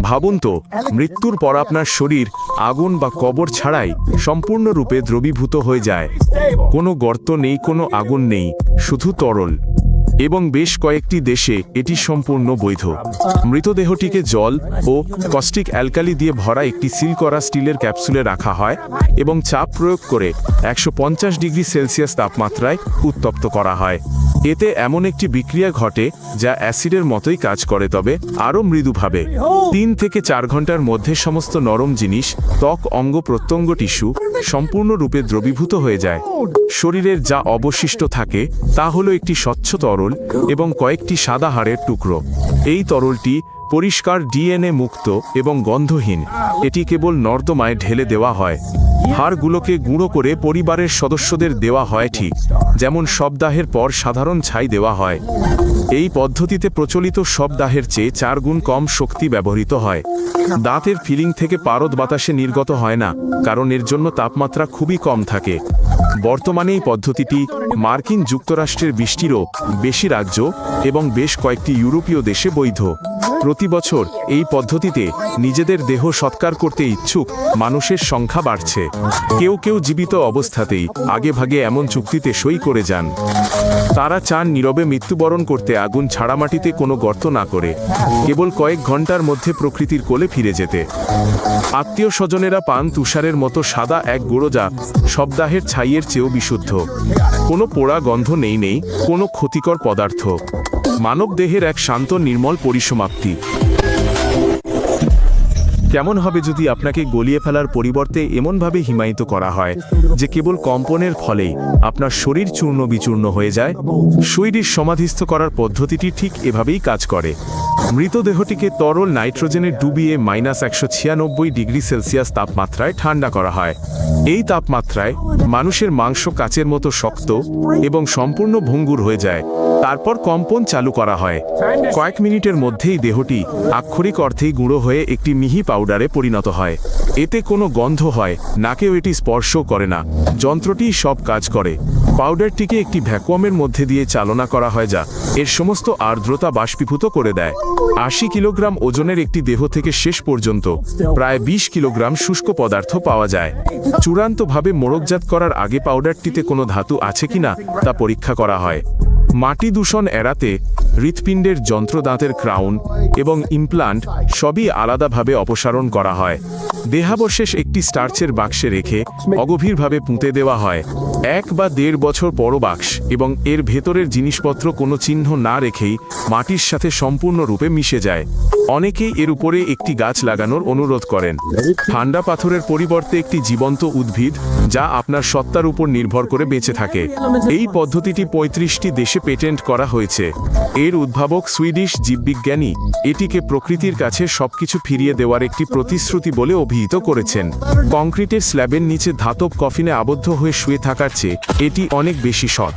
ভাবুন তো, মৃত্যুর পর আপনার শরীর আগুন বা কবর ছাড়াই সম্পূর্ণরূপে দ্রবীভূত হয়ে যায়। কোনো গর্ত নেই, কোনো আগুন নেই, শুধু তরল। এবং বেশ কয়েকটি দেশে এটি সম্পূর্ণ বৈধ। মৃতদেহটিকে জল ও কস্টিক অ্যালকালি দিয়ে ভরা একটি সিল করা স্টিলের ক্যাপসুলে রাখা হয় এবং চাপ প্রয়োগ করে 150 ডিগ্রি সেলসিয়াস তাপমাত্রায় উত্তপ্ত করা হয়। এতে এমন একটি বিক্রিয়া ঘটে যা অ্যাসিডের মতোই কাজ করে, তবে আরও মৃদুভাবে। 3 থেকে 4 ঘন্টার মধ্যে সমস্ত নরম জিনিস, ত্বক, অঙ্গ প্রত্যঙ্গ, টিস্যু সম্পূর্ণরূপে দ্রবীভূত হয়ে যায়। শরীরের যা অবশিষ্ট থাকে তা হলো একটি স্বচ্ছ তরল এবং কয়েকটি সাদা হাড়ের টুকরো। এই তরলটি পরিষ্কার, ডিএনএ মুক্ত এবং গন্ধহীন। এটি কেবল নর্দমায় ঢেলে দেওয়া হয়। হাড়গুলোকে গুঁড়ো করে পরিবারের সদস্যদের দেওয়া হয়, ঠিক যেমন শবদাহের পর সাধারণ ছাই দেওয়া হয়। এই পদ্ধতিতে প্রচলিত শবদাহের চেয়ে 4 গুণ কম শক্তি ব্যবহৃত হয়। দাঁতের ফিলিং থেকে পারদ বাতাসে নির্গত হয় না, কারণ এর জন্য তাপমাত্রা খুবই কম থাকে। বর্তমানে এই পদ্ধতিটি মার্কিন যুক্তরাষ্ট্রের 20টিরও বেশি রাজ্য এবং বেশ কয়েকটি ইউরোপীয় দেশে বৈধ। প্রতি বছর এই পদ্ধতিতে নিজেদের দেহ সৎকার করতে ইচ্ছুক মানুষের সংখ্যা বাড়ছে। কেউ কেউ জীবিত অবস্থাতেই আগেভাগে এমন চুক্তিতে সই করে যান। তারা চান নীরবে মৃত্যুবরণ করতে, আগুন ছাড়া মাটিতে কোনো গর্ত না করে, কেবল কয়েক ঘন্টার মধ্যে প্রকৃতির কোলে ফিরে যেতে। আত্মীয় স্বজনেরা পান তুষারের মতো সাদা এক গুঁড়ো, যা শবদাহের ছাইয়ের চেয়েও বিশুদ্ধ। কোনো পোড়া গন্ধ নেই, কোনো ক্ষতিকর পদার্থ। মানব দেহের এক শান্ত নির্মল পরিসমাপ্তি। কেমন হবে যদি আপনাকে গলিয়ে ফেলার পরিবর্তে এমনভাবে হিমায়িত করা হয় যে কেবল কম্পনের ফলেই আপনার শরীর চূর্ণ বিচূর্ণ হয়ে যায়? সুইডিশ সমাধিস্থ করার পদ্ধতিটি ঠিক এভাবেই কাজ করে। মৃতদেহটিকে তরল নাইট্রোজেনে ডুবিয়ে -196 ডিগ্রি সেলসিয়াস তাপমাত্রায় ঠান্ডা করা হয়। এই তাপমাত্রায় মানুষের মাংস কাচের মতো শক্ত এবং সম্পূর্ণ ভঙ্গুর হয়ে যায়। তারপর কম্পন চালু করা হয়। কয়েক মিনিটের মধ্যেই দেহটি আক্ষরিক অর্থেই গুঁড়ো হয়ে একটি মিহি পাউডারে পরিণত হয়। এতে কোনো গন্ধ হয় না, কেউ এটি স্পর্শও করে না। যন্ত্রটিই সব কাজ করে। পাউডারটিকে একটি ভ্যাকুয়ামের মধ্যে দিয়ে চালনা করা হয়, যা এর সমস্ত আর্দ্রতা বাষ্পীভূত করে দেয়। 80 কিলোগ্রাম ওজনের একটি দেহ থেকে শেষ পর্যন্ত প্রায় 20 কিলোগ্রাম শুষ্ক পদার্থ পাওয়া যায়। চূড়ান্তভাবে মোড়কজাত করার আগে পাউডারটিতে কোনো ধাতু আছে কিনা তা পরীক্ষা করা হয়। মাটি দূষণ এড়াতে হৃৎপিণ্ডের যন্ত্র, দাঁতের ক্রাউন এবং ইমপ্লান্ট সবই আলাদাভাবে অপসারণ করা হয়। দেহাবশেষ একটি স্টার্চের বাক্সে রেখে অগভীরভাবে পুঁতে দেওয়া হয়। 1 বা 1.5 বছর বড় বাক্স এবং এর ভেতরের জিনিসপত্র কোনো চিহ্ন না রেখেই মাটির সাথে সম্পূর্ণরূপে মিশে যায়। অনেকেই এর উপরে একটি গাছ লাগানোর অনুরোধ করেন। ঠান্ডা পাথরের পরিবর্তে একটি জীবন্ত উদ্ভিদ, যা আপনার সত্তার উপর নির্ভর করে বেঁচে থাকে। এই পদ্ধতিটি 35টি দেশে পেটেন্ট করা হয়েছে। এর উদ্ভাবক সুইডিশ জীববিজ্ঞানী এটিকে প্রকৃতির কাছে সবকিছু ফিরিয়ে দেওয়ার একটি প্রতিশ্রুতি বলে অভিহিত করেছেন। কংক্রিটের স্ল্যাবের নিচে ধাতব কফিনে আবদ্ধ হয়ে শুয়ে থাকার চেয়ে এটি অনেক বেশি সৎ।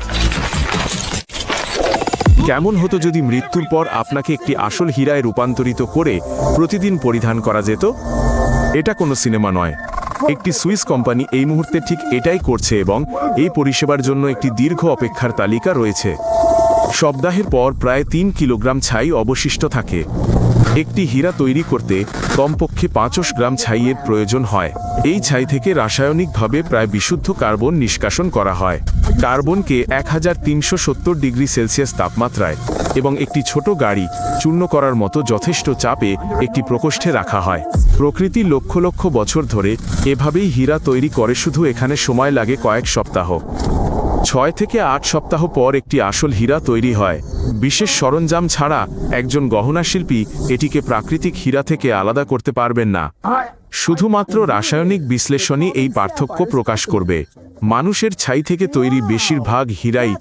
কেমন হতো যদি মৃত্যুর পর আপনাকে একটি আসল হীরায় রূপান্তরিত করে প্রতিদিন পরিধান করা যেত? এটা কোনো সিনেমা নয়। একটি সুইস কোম্পানি এই মুহূর্তে ঠিক এটাই করছে এবং এই পরিষেবার জন্য একটি দীর্ঘ অপেক্ষার তালিকা রয়েছে। শবদাহের পর প্রায় 3 কিলোগ্রাম ছাই অবশিষ্ট থাকে। একটি হীরা তৈরি করতে কমপক্ষে 500 গ্রাম ছাইয়ের প্রয়োজন হয়। এই ছাই থেকে রাসায়নিকভাবে প্রায় বিশুদ্ধ কার্বন নিষ্কাশন করা হয়। কার্বনকে 1370 ডিগ্রি সেলসিয়াস তাপমাত্রায় এবং একটি ছোট গাড়ি চূর্ণ করার মতো যথেষ্ট চাপে একটি প্রকোষ্ঠে রাখা হয়। প্রকৃতি লক্ষ লক্ষ বছর ধরে এভাবেই হীরা তৈরি করে, শুধু এখানে সময় লাগে কয়েক সপ্তাহ। 6 থেকে 8 সপ্তাহ পর একটি আসল হীরা তৈরি হয়। বিশেষ সরঞ্জাম ছাড়া একজন গহনা শিল্পী এটিকে প্রাকৃতিক হীরা থেকে আলাদা করতে পারবেন না। শুধুমাত্র রাসায়নিক বিশ্লেষণই এই পার্থক্য প্রকাশ করবে। মানুষের ছাই থেকে তৈরি বেশিরভাগ হীরাই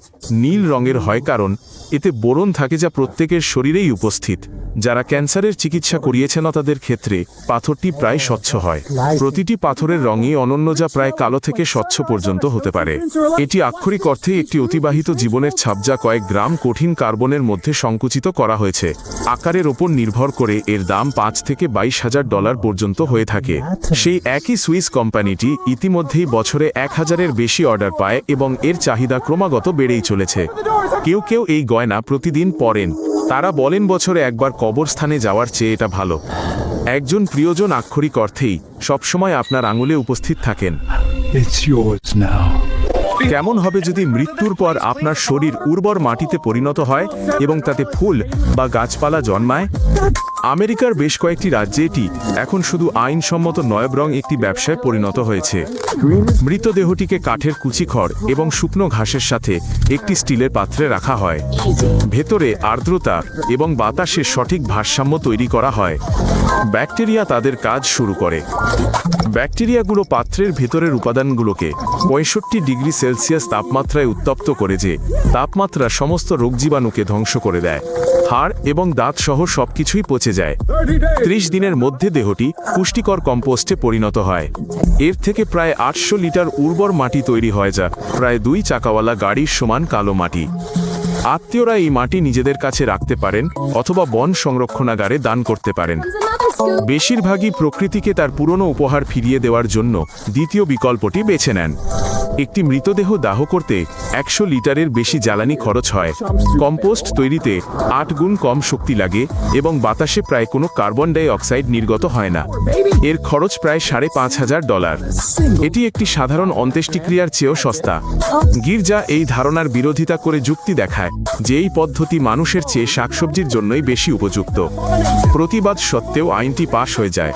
নীল রঙের হয়, কারণ এতে বোরন থাকে, যা প্রত্যেকের শরীরেই উপস্থিত। যারা ক্যান্সারের চিকিৎসা করিয়েছেন তাদের ক্ষেত্রে পাথরটি প্রায় স্বচ্ছ হয়। প্রতিটি পাথরের রঙই অনন্য, যা প্রায় কালো থেকে স্বচ্ছ পর্যন্ত হতে পারে। এটি আক্ষরিক অর্থে একটি অতিবাহিত জীবনের ছাপ, যা কয়েক গ্রাম কঠিন কার্বনের মধ্যে সংকুচিত করা হয়েছে। আকারের ওপর নির্ভর করে এর দাম $5,000 থেকে $22,000 পর্যন্ত হয়ে থাকে। সেই একই সুইস কোম্পানিটি ইতিমধ্যেই বছরে 1000-এর বেশি অর্ডার পায় এবং এর চাহিদা ক্রমাগত বেড়েই চলেছে। কেউ কেউ এই গয়না প্রতিদিন পরেন, তারা বলেন বছরে একবার কবরস্থানে যাওয়ার চেয়ে এটা ভালো। একজন প্রিয়জন আক্ষরিক অর্থেই সবসময় আপনার আঙুলে উপস্থিত থাকেন। It's yours now. কেমন হবে যদি মৃত্যুর পর আপনার শরীর উর্বর মাটিতে পরিণত হয় এবং তাতে ফুল বা গাছপালা জন্মায়? আমেরিকার বেশ কয়েকটি রাজ্যে এটি এখন শুধু আইনসম্মত নয়, বরং একটি ব্যবসায় পরিণত হয়েছে। মৃতদেহটিকে কাঠের কুচিখড় এবং শুকনো ঘাসের সাথে একটি স্টিলের পাত্রে রাখা হয়। ভেতরে আর্দ্রতা এবং বাতাসের সঠিক ভারসাম্য তৈরি করা হয়। ব্যাকটেরিয়া তাদের কাজ শুরু করে। ব্যাকটেরিয়াগুলো পাত্রের ভেতরের উপাদানগুলোকে 65 ডিগ্রি সেলসিয়াস তাপমাত্রায় উত্তপ্ত করে, যে তাপমাত্রা সমস্ত রোগজীবাণুকে ধ্বংস করে দেয়। হাড় এবং দাঁত সহ সবকিছুই পচে যায়। 30 দিনের মধ্যে দেহটি পুষ্টিকর কম্পোস্টে পরিণত হয়। এর থেকে প্রায় 800 লিটার উর্বর মাটি তৈরি হয়, যা প্রায় 2 চাকাওয়ালা গাড়ির সমান কালো মাটি। আত্মীয়রা এই মাটি নিজেদের কাছে রাখতে পারেন অথবা বন সংরক্ষণাগারে দান করতে পারেন। বেশিরভাগই প্রকৃতিকে তার পুরনো উপহার ফিরিয়ে দেওয়ার জন্য দ্বিতীয় বিকল্পটি বেছে নেন। একটি মৃতদেহ দাহ করতে 100 লিটারের বেশি জ্বালানি খরচ হয়। কম্পোস্ট তৈরিতে 8 গুণ কম শক্তি লাগে এবং বাতাসে প্রায় কোনো কার্বন ডাই অক্সাইড নির্গত হয় না। এর খরচ প্রায় $5,500। এটি একটি সাধারণ অন্ত্যেষ্টিক্রিয়ার চেয়েও সস্তা। গির্জা এই ধারণার বিরোধিতা করে যুক্তি দেখায় যে এই পদ্ধতি মানুষের চেয়ে শাকসবজির জন্যই বেশি উপযুক্ত। প্রতিবাদ সত্ত্বেও আইনটি পাশ হয়ে যায়।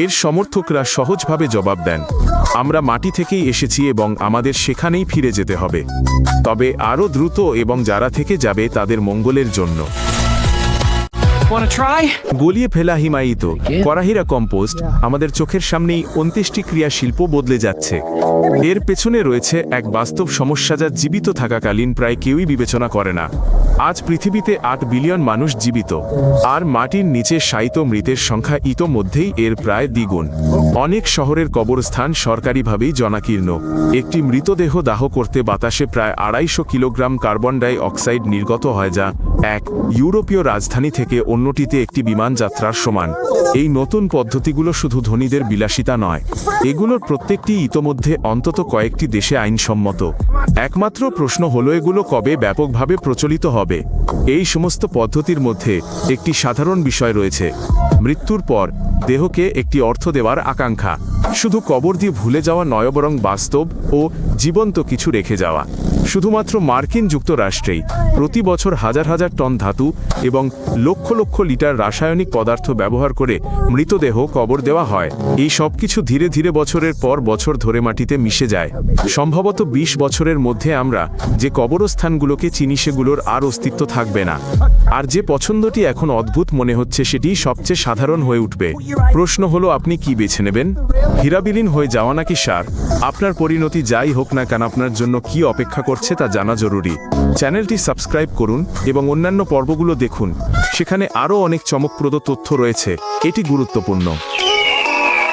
এর সমর্থকরা সহজভাবে জবাব দেন, আমরা মাটি থেকেই এসেছি এবং আমাদের সেখানেই ফিরে যেতে হবে, তবে আরও দ্রুত এবং যারা থেকে যাবে তাদের মঙ্গলের জন্য। Wanna try? গলিয়ে ফেলা হিমায়িত করাহিরা কম্পোস্ট আমাদের চোখের সামনেই অন্ত্যেষ্টিক্রিয়া শিল্প বদলে যাচ্ছে। এর পেছনে রয়েছে এক বাস্তব সমস্যা, যা জীবিত থাকাকালীন প্রায় কেউই বিবেচনা করে না। আজ পৃথিবীতে 8 বিলিয়ন মানুষ জীবিত, আর মাটির নিচে শায়িত মৃতের সংখ্যা ইতোমধ্যেই এর প্রায় দ্বিগুণ। অনেক শহরের কবরস্থান সরকারিভাবেই জনাকীর্ণ। একটি মৃতদেহ দাহ করতে বাতাসে প্রায় 250 কিলোগ্রাম কার্বন ডাই অক্সাইড নির্গত হয়, যা এক ইউরোপীয় রাজধানী থেকে অন্যটিতে একটি বিমান যাত্রার সমান। এই নতুন পদ্ধতিগুলো শুধু ধনীদের বিলাসিতা নয়, এগুলোর প্রত্যেকটি ইতোমধ্যে অন্তত কয়েকটি দেশে আইনসম্মত। একমাত্র প্রশ্ন হলো এগুলো কবে ব্যাপকভাবে প্রচলিত হবে। এই সমস্ত পদ্ধতির মধ্যে একটি সাধারণ বিষয় রয়েছে: মৃত্যুর পর দেহকে একটি অর্থ দেওয়ার আকাঙ্ক্ষা। শুধু কবর দিয়ে ভুলে যাওয়া নয়, বরং বাস্তব ও জীবন্ত কিছু রেখে যাওয়া। শুধুমাত্র মার্কিন যুক্তরাষ্ট্রেই প্রতি বছর হাজার হাজার টন ধাতু এবং লক্ষ লক্ষ লিটার রাসায়নিক পদার্থ ব্যবহার করে মৃতদেহ কবর দেওয়া হয়। এই সব কিছু ধীরে ধীরে বছরের পর বছর ধরে মাটিতে মিশে যায়। সম্ভবত 20 বছরের মধ্যে আমরা যে কবরস্থানগুলোকে চিনি সেগুলোর আর অস্তিত্ব থাকবে না। আর যে পছন্দটি এখন অদ্ভুত মনে হচ্ছে সেটি সবচেয়ে সাধারণ হয়ে উঠবে। প্রশ্ন হলো, আপনি কি বেছে নেবেন? হীরাবিলীন হয়ে যাওয়া নাকি সার? আপনার পরিণতি যাই হোক না কেন, আপনার জন্য কি অপেক্ষা করছে তা জানা জরুরি। চ্যানেলটি সাবস্ক্রাইব করুন এবং অন্যান্য পর্বগুলো দেখুন, সেখানে আরও অনেক চমকপ্রদ তথ্য রয়েছে। এটি গুরুত্বপূর্ণ।